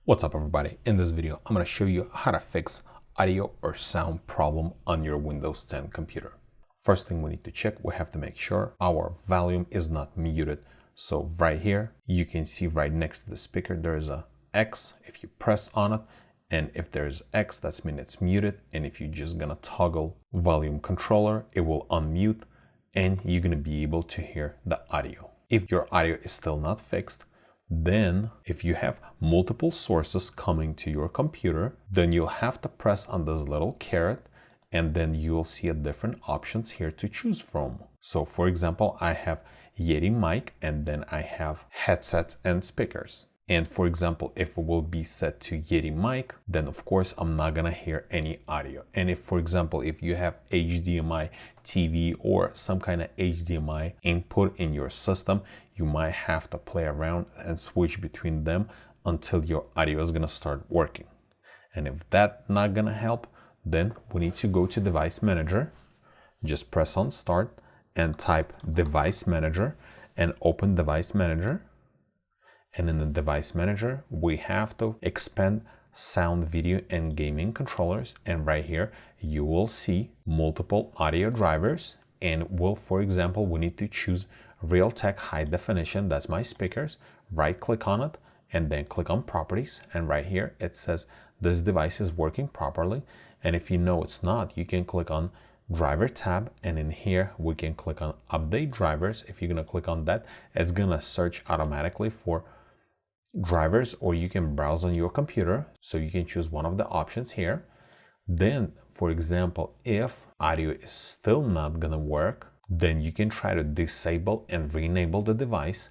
What's up everybody? In this video, I'm going to show you how to fix audio or sound problem on your Windows 10 computer. First thing we need to check, we have to make sure our volume is not muted. So right here, you can see right next to the speaker, there is a X. If you press on it, and if there's X, that means it's muted. And if you're just going to toggle volume controller, it will unmute and you're going to be able to hear the audio. If your audio is still not fixed, then if you have multiple sources coming to your computer, then you'll have to press on this little caret and then you'll see a different options here to choose from. So for example, I have Yeti mic and then I have headsets and speakers. And for example, if it will be set to Yeti mic, then of course I'm not gonna hear any audio. And if, for example, if you have HDMI TV or some kind of HDMI input in your system, you might have to play around and switch between them until your audio is gonna start working. And if that's not gonna help, then we need to go to Device Manager. Just press on Start and type Device Manager and open Device Manager. And in the Device Manager, we have to expand sound, video, and gaming controllers. And right here, you will see multiple audio drivers. And for example, we need to choose Realtek High Definition. That's my speakers. Right click on it and then click on Properties. And right here, it says this device is working properly. And if you know it's not, you can click on Driver tab, and in here we can click on Update Drivers. If you're gonna click on that, it's gonna search automatically for drivers, or you can browse on your computer, so you can choose one of the options here. Then for example, if audio is still not gonna work, then you can try to disable and re-enable the device,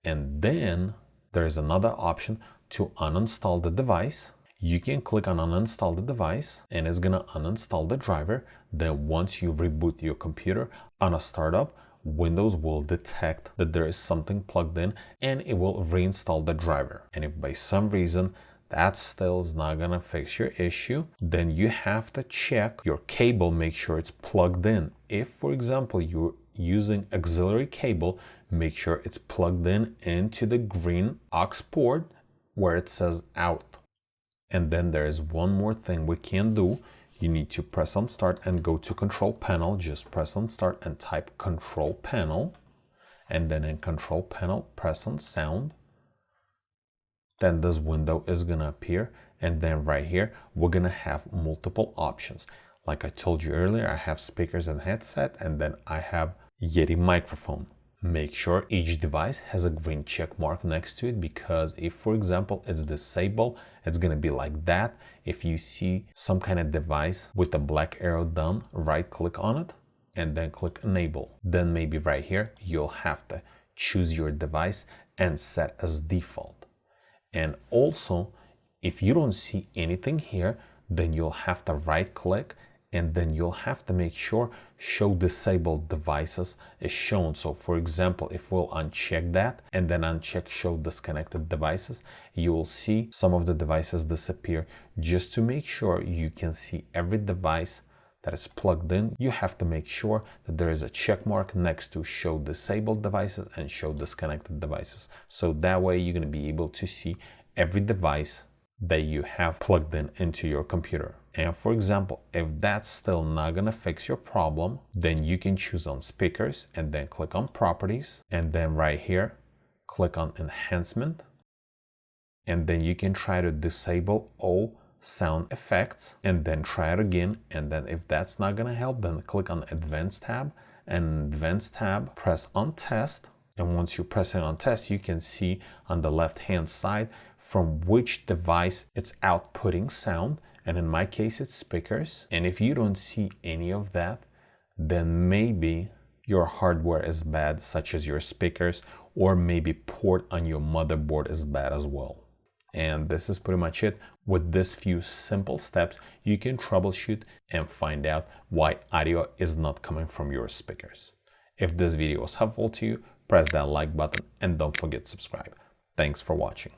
and then there's another option to uninstall the device. You can click on uninstall the device and it's gonna uninstall the driver. Then once you reboot your computer on a startup, Windows will detect that there is something plugged in and it will reinstall the driver. And if by some reason that still is not gonna fix your issue, then you have to check your cable, make sure it's plugged in. If, for example, you're using auxiliary cable, make sure it's plugged in into the green aux port where it says out. And then there is one more thing we can do. You need to press on Start and go to Control Panel. Just press on Start and type Control Panel. And then in Control Panel, press on Sound. Then this window is gonna appear. And then right here, we're gonna have multiple options. Like I told you earlier, I have speakers and headset, and then I have Yeti microphone. Make sure each device has a green check mark next to it, because if, for example, it's disabled, it's going to be like that. If you see some kind of device with a black arrow down, right click on it and then click enable. Then maybe right here, you'll have to choose your device and set as default. And also, if you don't see anything here, then you'll have to right click and then you'll have to make sure show disabled devices is shown. So for example, if we'll uncheck that and then uncheck show disconnected devices, you will see some of the devices disappear. Just to make sure you can see every device that is plugged in, you have to make sure that there is a check mark next to show disabled devices and show disconnected devices. So that way you're going to be able to see every device that you have plugged in into your computer. And for example, if that's still not gonna fix your problem, then you can choose on speakers and then click on Properties, and then right here click on Enhancement, and then you can try to disable all sound effects and then try it again. And then if that's not gonna help, then click on Advanced tab, and Advanced tab, press on Test. And once you press it on Test, you can see on the left hand side from which device it's outputting sound. And in my case, it's speakers. And if you don't see any of that, then maybe your hardware is bad, such as your speakers, or maybe port on your motherboard is bad as well. And this is pretty much it. With this few simple steps, you can troubleshoot and find out why audio is not coming from your speakers. If this video was helpful to you, press that like button and don't forget to subscribe. Thanks for watching.